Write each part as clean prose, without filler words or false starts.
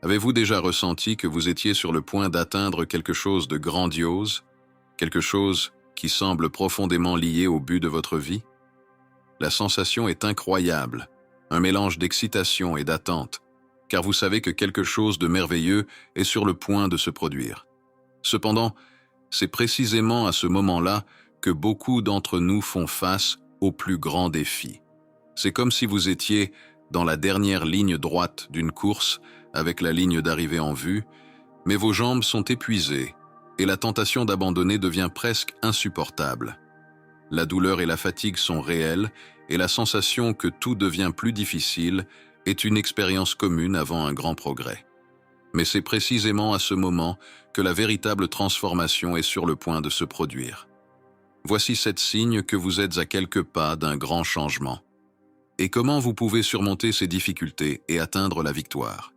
Avez-vous déjà ressenti que vous étiez sur le point d'atteindre quelque chose de grandiose, quelque chose qui semble profondément lié au but de votre vie? La sensation est incroyable, un mélange d'excitation et d'attente, car vous savez que quelque chose de merveilleux est sur le point de se produire. Cependant, c'est précisément à ce moment-là que beaucoup d'entre nous font face au plus grand défi. C'est comme si vous étiez dans la dernière ligne droite d'une course avec la ligne d'arrivée en vue, mais vos jambes sont épuisées et la tentation d'abandonner devient presque insupportable. La douleur et la fatigue sont réelles et la sensation que tout devient plus difficile est une expérience commune avant un grand progrès. Mais c'est précisément à ce moment que la véritable transformation est sur le point de se produire. Voici 7 signes que vous êtes à quelques pas d'un grand changement. Et comment vous pouvez surmonter ces difficultés et atteindre la victoire?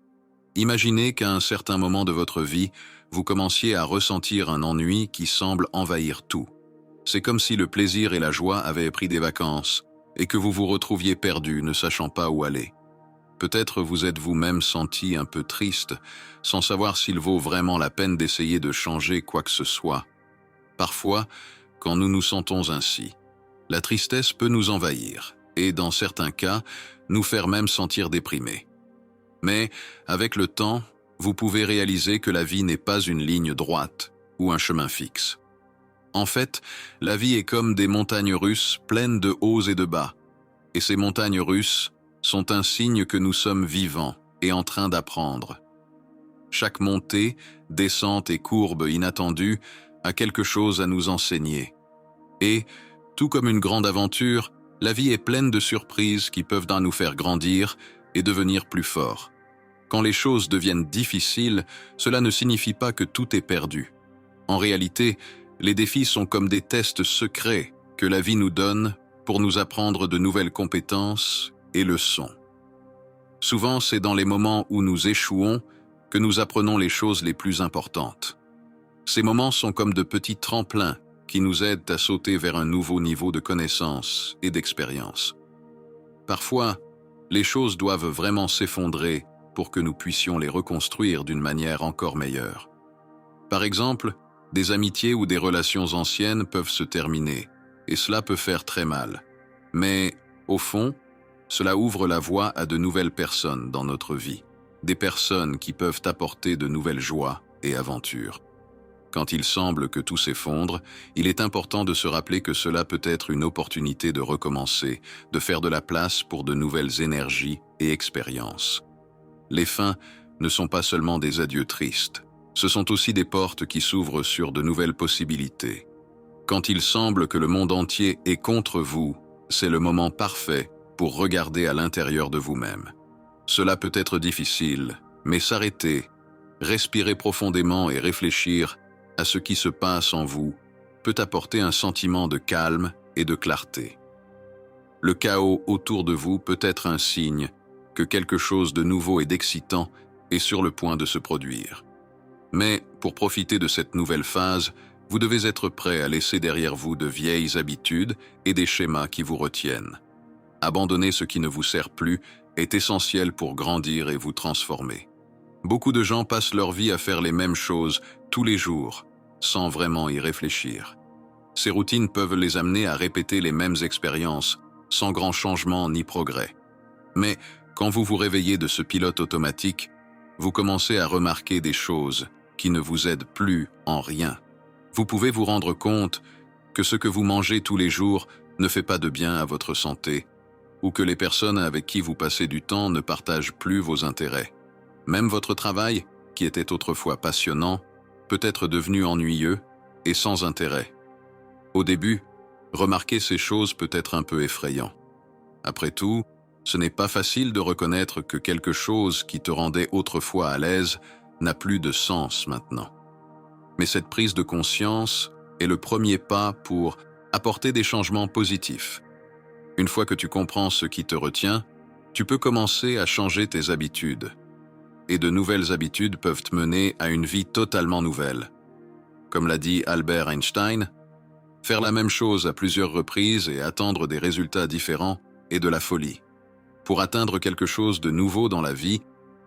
Imaginez qu'à un certain moment de votre vie, vous commenciez à ressentir un ennui qui semble envahir tout. C'est comme si le plaisir et la joie avaient pris des vacances et que vous vous retrouviez perdu, ne sachant pas où aller. Peut-être vous êtes vous-même senti un peu triste, sans savoir s'il vaut vraiment la peine d'essayer de changer quoi que ce soit. Parfois, quand nous nous sentons ainsi, la tristesse peut nous envahir et, dans certains cas, nous faire même sentir déprimés. Mais, avec le temps, vous pouvez réaliser que la vie n'est pas une ligne droite ou un chemin fixe. En fait, la vie est comme des montagnes russes pleines de hauts et de bas, et ces montagnes russes sont un signe que nous sommes vivants et en train d'apprendre. Chaque montée, descente et courbe inattendue a quelque chose à nous enseigner. Et, tout comme une grande aventure, la vie est pleine de surprises qui peuvent nous faire grandir et devenir plus forts. Quand les choses deviennent difficiles, cela ne signifie pas que tout est perdu. En réalité, les défis sont comme des tests secrets que la vie nous donne pour nous apprendre de nouvelles compétences et leçons. Souvent, c'est dans les moments où nous échouons que nous apprenons les choses les plus importantes. Ces moments sont comme de petits tremplins qui nous aident à sauter vers un nouveau niveau de connaissance et d'expérience. Parfois, les choses doivent vraiment s'effondrer pour que nous puissions les reconstruire d'une manière encore meilleure. Par exemple, des amitiés ou des relations anciennes peuvent se terminer, et cela peut faire très mal. Mais, au fond, cela ouvre la voie à de nouvelles personnes dans notre vie, des personnes qui peuvent apporter de nouvelles joies et aventures. Quand il semble que tout s'effondre, il est important de se rappeler que cela peut être une opportunité de recommencer, de faire de la place pour de nouvelles énergies et expériences. Les fins ne sont pas seulement des adieux tristes, ce sont aussi des portes qui s'ouvrent sur de nouvelles possibilités. Quand il semble que le monde entier est contre vous, c'est le moment parfait pour regarder à l'intérieur de vous-même. Cela peut être difficile, mais s'arrêter, respirer profondément et réfléchir à ce qui se passe en vous peut apporter un sentiment de calme et de clarté. Le chaos autour de vous peut être un signe que quelque chose de nouveau et d'excitant est sur le point de se produire. Mais pour profiter de cette nouvelle phase, vous devez être prêt à laisser derrière vous de vieilles habitudes et des schémas qui vous retiennent. Abandonner ce qui ne vous sert plus est essentiel pour grandir et vous transformer. Beaucoup de gens passent leur vie à faire les mêmes choses tous les jours, sans vraiment y réfléchir. Ces routines peuvent les amener à répéter les mêmes expériences, sans grand changement ni progrès. Mais quand vous vous réveillez de ce pilote automatique, vous commencez à remarquer des choses qui ne vous aident plus en rien. Vous pouvez vous rendre compte que ce que vous mangez tous les jours ne fait pas de bien à votre santé, ou que les personnes avec qui vous passez du temps ne partagent plus vos intérêts. Même votre travail, qui était autrefois passionnant, peut être devenu ennuyeux et sans intérêt. Au début, remarquer ces choses peut être un peu effrayant. Après tout, ce n'est pas facile de reconnaître que quelque chose qui te rendait autrefois à l'aise n'a plus de sens maintenant. Mais cette prise de conscience est le premier pas pour apporter des changements positifs. Une fois que tu comprends ce qui te retient, tu peux commencer à changer tes habitudes. Et de nouvelles habitudes peuvent te mener à une vie totalement nouvelle. Comme l'a dit Albert Einstein, faire la même chose à plusieurs reprises et attendre des résultats différents est de la folie. Pour atteindre quelque chose de nouveau dans la vie,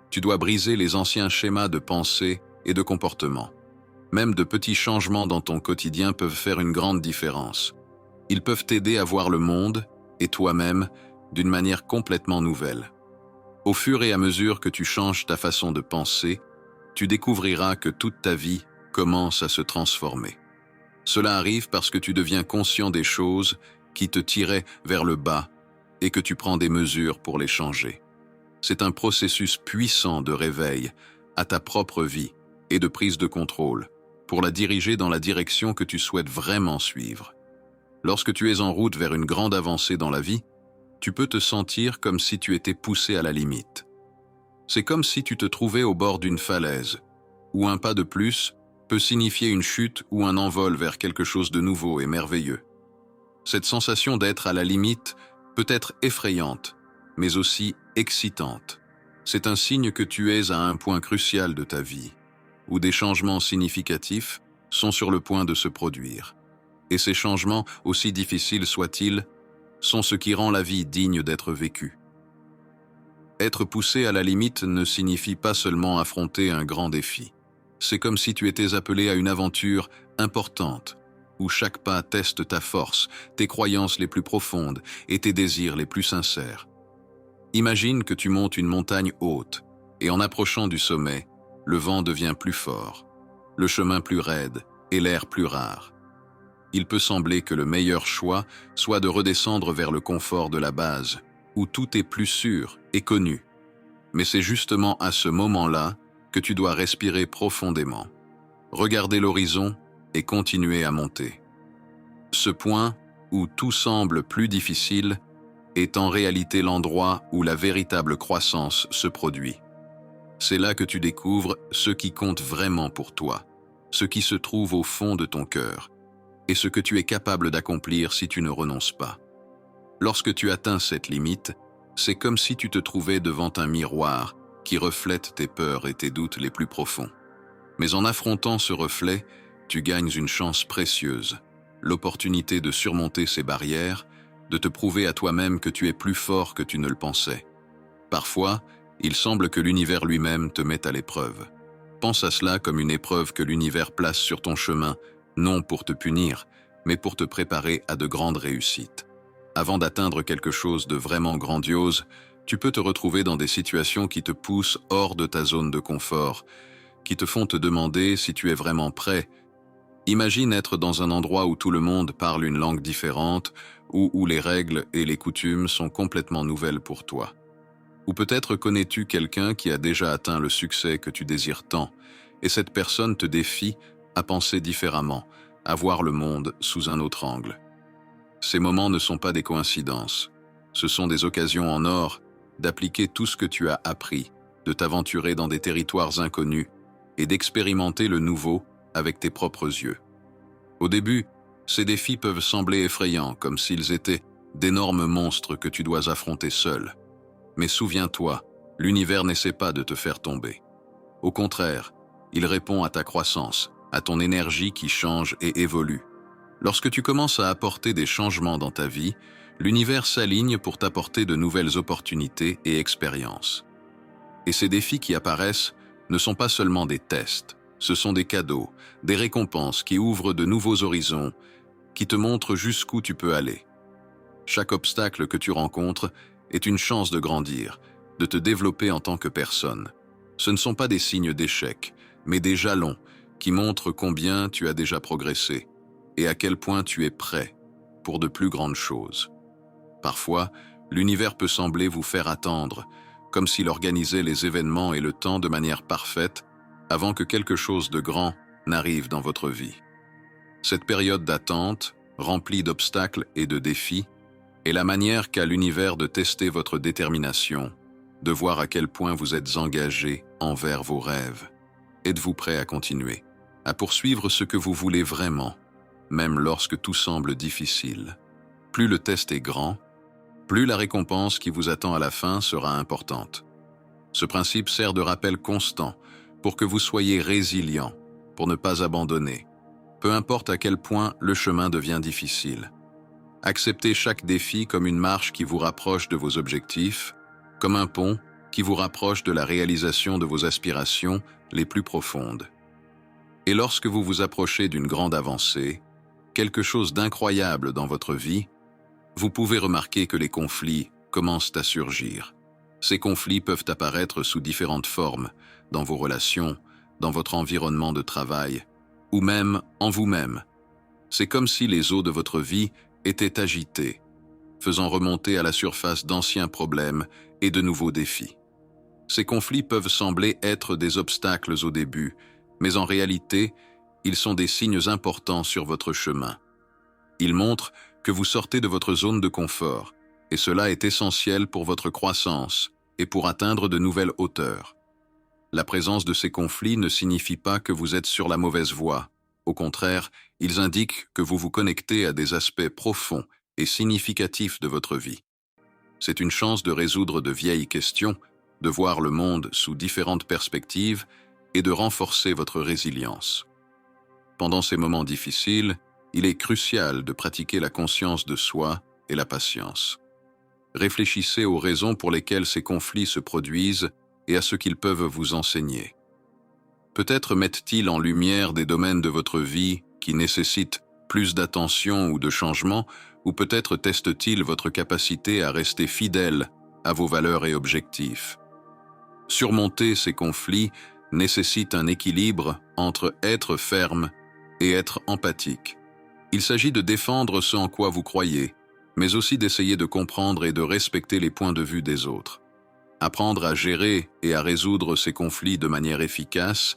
Tu dois briser les anciens schémas de pensée et de comportement. Même de petits changements dans ton quotidien peuvent faire une grande différence. Ils peuvent t'aider à voir le monde et toi-même d'une manière complètement nouvelle. Au fur et à mesure que tu changes ta façon de penser, tu découvriras que toute ta vie commence à se transformer. Cela arrive parce que tu deviens conscient des choses qui te tiraient vers le bas et que tu prends des mesures pour les changer. C'est un processus puissant de réveil à ta propre vie et de prise de contrôle pour la diriger dans la direction que tu souhaites vraiment suivre. Lorsque tu es en route vers une grande avancée dans la vie, tu peux te sentir comme si tu étais poussé à la limite. C'est comme si tu te trouvais au bord d'une falaise, où un pas de plus peut signifier une chute ou un envol vers quelque chose de nouveau et merveilleux. Cette sensation d'être à la limite peut être effrayante, mais aussi excitante. C'est un signe que tu es à un point crucial de ta vie, où des changements significatifs sont sur le point de se produire. Et ces changements, aussi difficiles soient-ils, sont ce qui rend la vie digne d'être vécue. Être poussé à la limite ne signifie pas seulement affronter un grand défi. C'est comme si tu étais appelé à une aventure importante, où chaque pas teste ta force, tes croyances les plus profondes et tes désirs les plus sincères. Imagine que tu montes une montagne haute, et en approchant du sommet, le vent devient plus fort, le chemin plus raide et l'air plus rare. Il peut sembler que le meilleur choix soit de redescendre vers le confort de la base, où tout est plus sûr et connu. Mais c'est justement à ce moment-là que tu dois respirer profondément, regarder l'horizon et continuer à monter. Ce point, où tout semble plus difficile, est en réalité l'endroit où la véritable croissance se produit. C'est là que tu découvres ce qui compte vraiment pour toi, ce qui se trouve au fond de ton cœur, et ce que tu es capable d'accomplir si tu ne renonces pas. Lorsque tu atteins cette limite, c'est comme si tu te trouvais devant un miroir qui reflète tes peurs et tes doutes les plus profonds. Mais en affrontant ce reflet, tu gagnes une chance précieuse, l'opportunité de surmonter ces barrières, de te prouver à toi-même que tu es plus fort que tu ne le pensais. Parfois, il semble que l'univers lui-même te mette à l'épreuve. Pense à cela comme une épreuve que l'univers place sur ton chemin, non pour te punir, mais pour te préparer à de grandes réussites. Avant d'atteindre quelque chose de vraiment grandiose, tu peux te retrouver dans des situations qui te poussent hors de ta zone de confort, qui te font te demander si tu es vraiment prêt. Imagine être dans un endroit où tout le monde parle une langue différente, ou où les règles et les coutumes sont complètement nouvelles pour toi. Ou peut-être connais-tu quelqu'un qui a déjà atteint le succès que tu désires tant, et cette personne te défie à penser différemment, à voir le monde sous un autre angle. Ces moments ne sont pas des coïncidences, ce sont des occasions en or d'appliquer tout ce que tu as appris, de t'aventurer dans des territoires inconnus et d'expérimenter le nouveau avec tes propres yeux. Au début, ces défis peuvent sembler effrayants, comme s'ils étaient d'énormes monstres que tu dois affronter seul. Mais souviens-toi, l'univers n'essaie pas de te faire tomber. Au contraire, il répond à ta croissance, à ton énergie qui change et évolue. Lorsque tu commences à apporter des changements dans ta vie, l'univers s'aligne pour t'apporter de nouvelles opportunités et expériences. Et ces défis qui apparaissent ne sont pas seulement des tests, ce sont des cadeaux, des récompenses qui ouvrent de nouveaux horizons, qui te montrent jusqu'où tu peux aller. Chaque obstacle que tu rencontres est une chance de grandir, de te développer en tant que personne. Ce ne sont pas des signes d'échec, mais des jalons qui montrent combien tu as déjà progressé et à quel point tu es prêt pour de plus grandes choses. Parfois, l'univers peut sembler vous faire attendre, comme s'il organisait les événements et le temps de manière parfaite avant que quelque chose de grand n'arrive dans votre vie. Cette période d'attente, remplie d'obstacles et de défis, est la manière qu'a l'univers de tester votre détermination, de voir à quel point vous êtes engagé envers vos rêves. Êtes-vous prêt à continuer, à poursuivre ce que vous voulez vraiment, même lorsque tout semble difficile? Plus le test est grand, plus la récompense qui vous attend à la fin sera importante. Ce principe sert de rappel constant pour que vous soyez résilient, pour ne pas abandonner, peu importe à quel point le chemin devient difficile. Acceptez chaque défi comme une marche qui vous rapproche de vos objectifs, comme un pont qui vous rapproche de la réalisation de vos aspirations les plus profondes. Et lorsque vous vous approchez d'une grande avancée, quelque chose d'incroyable dans votre vie, vous pouvez remarquer que les conflits commencent à surgir. Ces conflits peuvent apparaître sous différentes formes, dans vos relations, dans votre environnement de travail, ou même en vous-même. C'est comme si les eaux de votre vie étaient agitées, faisant remonter à la surface d'anciens problèmes et de nouveaux défis. Ces conflits peuvent sembler être des obstacles au début, mais en réalité, ils sont des signes importants sur votre chemin. Ils montrent que vous sortez de votre zone de confort, et cela est essentiel pour votre croissance et pour atteindre de nouvelles hauteurs. La présence de ces conflits ne signifie pas que vous êtes sur la mauvaise voie. Au contraire, ils indiquent que vous vous connectez à des aspects profonds et significatifs de votre vie. C'est une chance de résoudre de vieilles questions, de voir le monde sous différentes perspectives et de renforcer votre résilience. Pendant ces moments difficiles, il est crucial de pratiquer la conscience de soi et la patience. Réfléchissez aux raisons pour lesquelles ces conflits se produisent et à ce qu'ils peuvent vous enseigner. Peut-être mettent-ils en lumière des domaines de votre vie qui nécessitent plus d'attention ou de changement, ou peut-être testent-ils votre capacité à rester fidèle à vos valeurs et objectifs. Surmonter ces conflits nécessite un équilibre entre être ferme et être empathique. Il s'agit de défendre ce en quoi vous croyez, mais aussi d'essayer de comprendre et de respecter les points de vue des autres. Apprendre à gérer et à résoudre ces conflits de manière efficace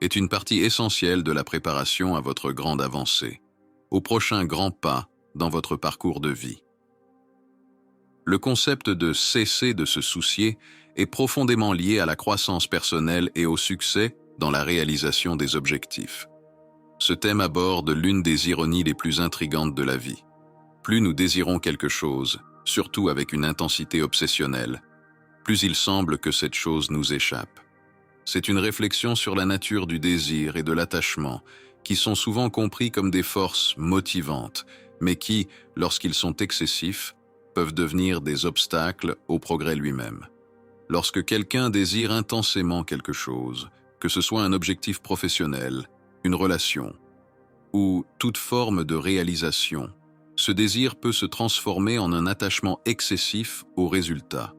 est une partie essentielle de la préparation à votre grande avancée, au prochain grand pas dans votre parcours de vie. Le concept de cesser de se soucier est profondément lié à la croissance personnelle et au succès dans la réalisation des objectifs. Ce thème aborde l'une des ironies les plus intrigantes de la vie. Plus nous désirons quelque chose, surtout avec une intensité obsessionnelle, plus il semble que cette chose nous échappe. C'est une réflexion sur la nature du désir et de l'attachement, qui sont souvent compris comme des forces motivantes, mais qui, lorsqu'ils sont excessifs, peuvent devenir des obstacles au progrès lui-même. Lorsque quelqu'un désire intensément quelque chose, que ce soit un objectif professionnel, une relation, ou toute forme de réalisation, ce désir peut se transformer en un attachement excessif au résultat.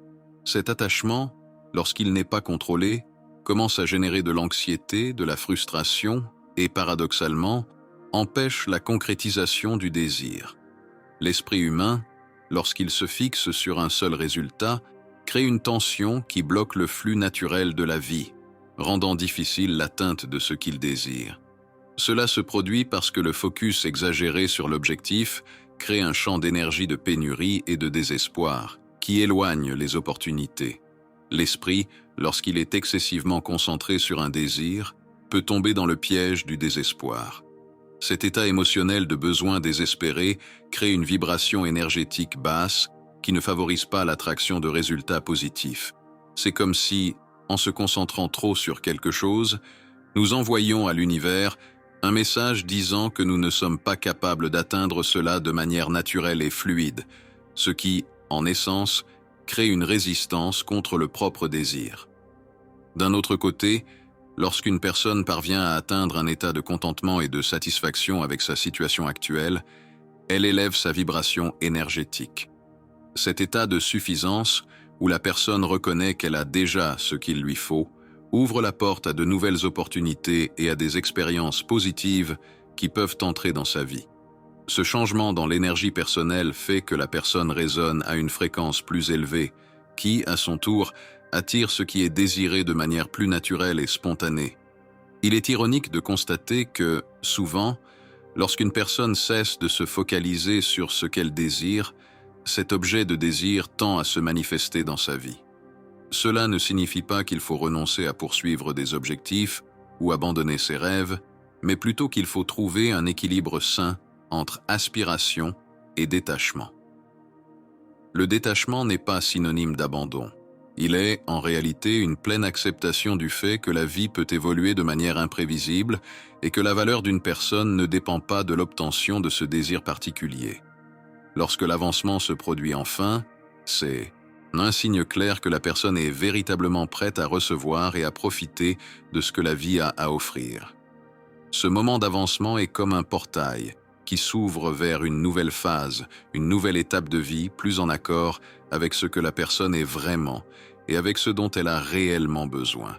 Cet attachement, lorsqu'il n'est pas contrôlé, commence à générer de l'anxiété, de la frustration et, paradoxalement, empêche la concrétisation du désir. L'esprit humain, lorsqu'il se fixe sur un seul résultat, crée une tension qui bloque le flux naturel de la vie, rendant difficile l'atteinte de ce qu'il désire. Cela se produit parce que le focus exagéré sur l'objectif crée un champ d'énergie de pénurie et de désespoir, qui éloigne les opportunités. L'esprit, lorsqu'il est excessivement concentré sur un désir, peut tomber dans le piège du désespoir. Cet état émotionnel de besoin désespéré crée une vibration énergétique basse qui ne favorise pas l'attraction de résultats positifs. C'est comme si, en se concentrant trop sur quelque chose, nous envoyions à l'univers un message disant que nous ne sommes pas capables d'atteindre cela de manière naturelle et fluide, ce qui, en essence, crée une résistance contre le propre désir. D'un autre côté, lorsqu'une personne parvient à atteindre un état de contentement et de satisfaction avec sa situation actuelle, elle élève sa vibration énergétique. Cet état de suffisance, où la personne reconnaît qu'elle a déjà ce qu'il lui faut, ouvre la porte à de nouvelles opportunités et à des expériences positives qui peuvent entrer dans sa vie. Ce changement dans l'énergie personnelle fait que la personne résonne à une fréquence plus élevée, qui, à son tour, attire ce qui est désiré de manière plus naturelle et spontanée. Il est ironique de constater que, souvent, lorsqu'une personne cesse de se focaliser sur ce qu'elle désire, cet objet de désir tend à se manifester dans sa vie. Cela ne signifie pas qu'il faut renoncer à poursuivre des objectifs ou abandonner ses rêves, mais plutôt qu'il faut trouver un équilibre sain entre aspiration et détachement. Le détachement n'est pas synonyme d'abandon. Il est, en réalité, une pleine acceptation du fait que la vie peut évoluer de manière imprévisible et que la valeur d'une personne ne dépend pas de l'obtention de ce désir particulier. Lorsque l'avancement se produit enfin, c'est un signe clair que la personne est véritablement prête à recevoir et à profiter de ce que la vie a à offrir. Ce moment d'avancement est comme un portail qui s'ouvre vers une nouvelle phase, une nouvelle étape de vie plus en accord avec ce que la personne est vraiment et avec ce dont elle a réellement besoin.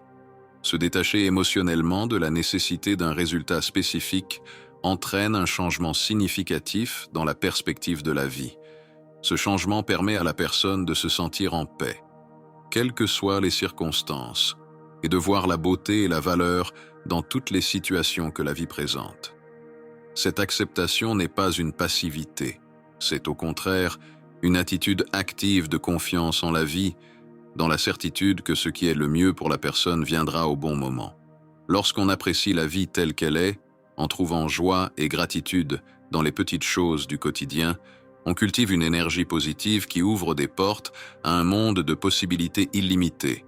Se détacher émotionnellement de la nécessité d'un résultat spécifique entraîne un changement significatif dans la perspective de la vie. Ce changement permet à la personne de se sentir en paix, quelles que soient les circonstances, et de voir la beauté et la valeur dans toutes les situations que la vie présente. Cette acceptation n'est pas une passivité, c'est au contraire une attitude active de confiance en la vie, dans la certitude que ce qui est le mieux pour la personne viendra au bon moment. Lorsqu'on apprécie la vie telle qu'elle est, en trouvant joie et gratitude dans les petites choses du quotidien, on cultive une énergie positive qui ouvre des portes à un monde de possibilités illimitées.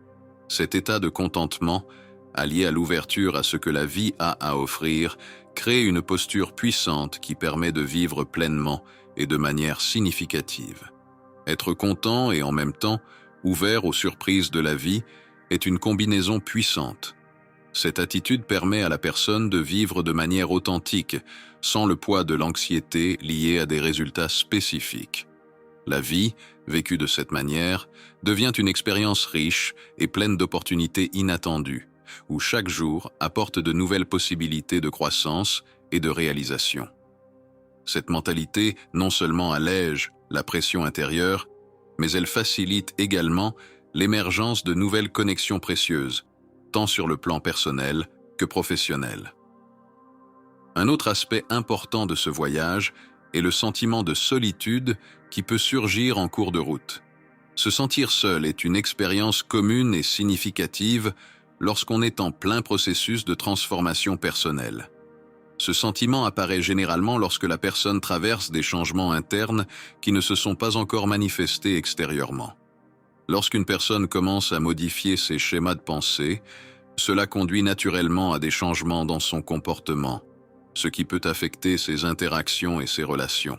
Cet état de contentement, allié à l'ouverture à ce que la vie a à offrir, crée une posture puissante qui permet de vivre pleinement et de manière significative. Être content et en même temps ouvert aux surprises de la vie est une combinaison puissante. Cette attitude permet à la personne de vivre de manière authentique, sans le poids de l'anxiété liée à des résultats spécifiques. La vie, vécue de cette manière, devient une expérience riche et pleine d'opportunités inattendues, où chaque jour apporte de nouvelles possibilités de croissance et de réalisation. Cette mentalité non seulement allège la pression intérieure, mais elle facilite également l'émergence de nouvelles connexions précieuses, tant sur le plan personnel que professionnel. Un autre aspect important de ce voyage est le sentiment de solitude qui peut surgir en cours de route. Se sentir seul est une expérience commune et significative lorsqu'on est en plein processus de transformation personnelle. Ce sentiment apparaît généralement lorsque la personne traverse des changements internes qui ne se sont pas encore manifestés extérieurement. Lorsqu'une personne commence à modifier ses schémas de pensée, cela conduit naturellement à des changements dans son comportement, ce qui peut affecter ses interactions et ses relations.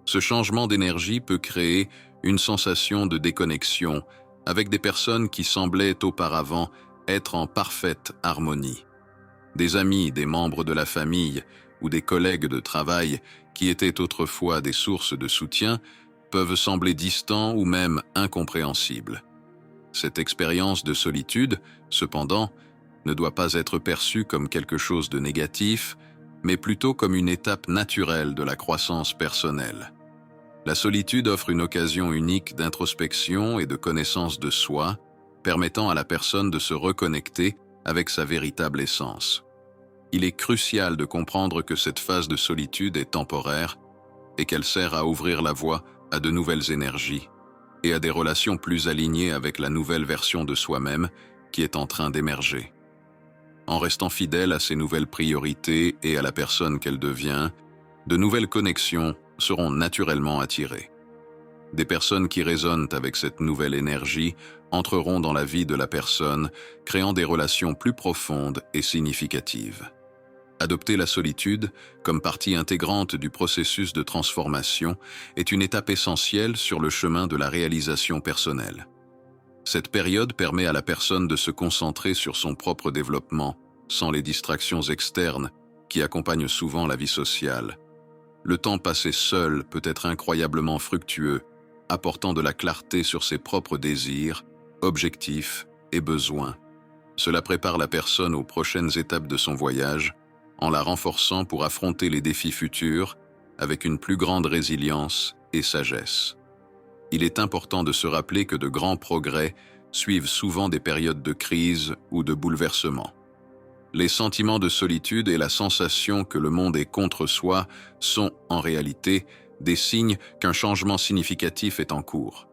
Ce changement d'énergie peut créer une sensation de déconnexion avec des personnes qui semblaient auparavant être en parfaite harmonie. Des amis, des membres de la famille ou des collègues de travail qui étaient autrefois des sources de soutien peuvent sembler distants ou même incompréhensibles. Cette expérience de solitude, cependant, ne doit pas être perçue comme quelque chose de négatif, mais plutôt comme une étape naturelle de la croissance personnelle. La solitude offre une occasion unique d'introspection et de connaissance de soi, permettant à la personne de se reconnecter avec sa véritable essence. Il est crucial de comprendre que cette phase de solitude est temporaire et qu'elle sert à ouvrir la voie à de nouvelles énergies et à des relations plus alignées avec la nouvelle version de soi-même qui est en train d'émerger. En restant fidèle à ses nouvelles priorités et à la personne qu'elle devient, de nouvelles connexions seront naturellement attirées. Des personnes qui résonnent avec cette nouvelle énergie entreront dans la vie de la personne, créant des relations plus profondes et significatives. Adopter la solitude comme partie intégrante du processus de transformation est une étape essentielle sur le chemin de la réalisation personnelle. Cette période permet à la personne de se concentrer sur son propre développement, sans les distractions externes qui accompagnent souvent la vie sociale. Le temps passé seul peut être incroyablement fructueux, apportant de la clarté sur ses propres désirs, objectifs et besoins. Cela prépare la personne aux prochaines étapes de son voyage, en la renforçant pour affronter les défis futurs avec une plus grande résilience et sagesse. Il est important de se rappeler que de grands progrès suivent souvent des périodes de crise ou de bouleversement. Les sentiments de solitude et la sensation que le monde est contre soi sont, en réalité, des signes qu'un changement significatif est en cours.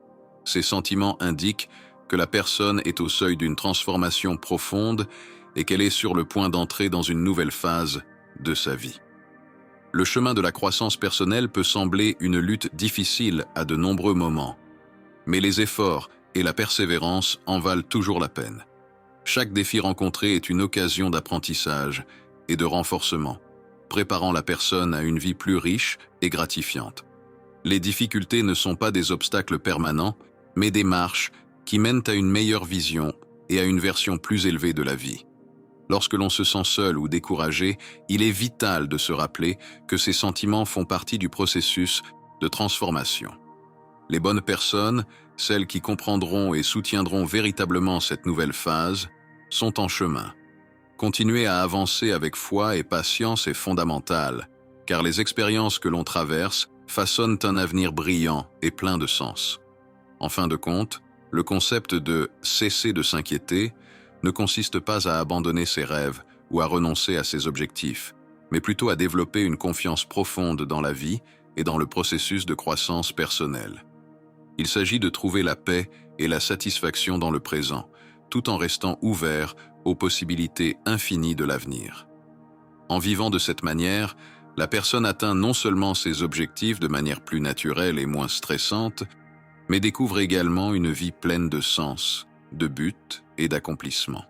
Ces sentiments indiquent que la personne est au seuil d'une transformation profonde et qu'elle est sur le point d'entrer dans une nouvelle phase de sa vie. Le chemin de la croissance personnelle peut sembler une lutte difficile à de nombreux moments, mais les efforts et la persévérance en valent toujours la peine. Chaque défi rencontré est une occasion d'apprentissage et de renforcement, préparant la personne à une vie plus riche et gratifiante. Les difficultés ne sont pas des obstacles permanents, mais des marches qui mènent à une meilleure vision et à une version plus élevée de la vie. Lorsque l'on se sent seul ou découragé, il est vital de se rappeler que ces sentiments font partie du processus de transformation. Les bonnes personnes, celles qui comprendront et soutiendront véritablement cette nouvelle phase, sont en chemin. Continuer à avancer avec foi et patience est fondamental, car les expériences que l'on traverse façonnent un avenir brillant et plein de sens. En fin de compte, le concept de « cesser de s'inquiéter » ne consiste pas à abandonner ses rêves ou à renoncer à ses objectifs, mais plutôt à développer une confiance profonde dans la vie et dans le processus de croissance personnelle. Il s'agit de trouver la paix et la satisfaction dans le présent, tout en restant ouvert aux possibilités infinies de l'avenir. En vivant de cette manière, la personne atteint non seulement ses objectifs de manière plus naturelle et moins stressante, mais découvre également une vie pleine de sens, de buts et d'accomplissement.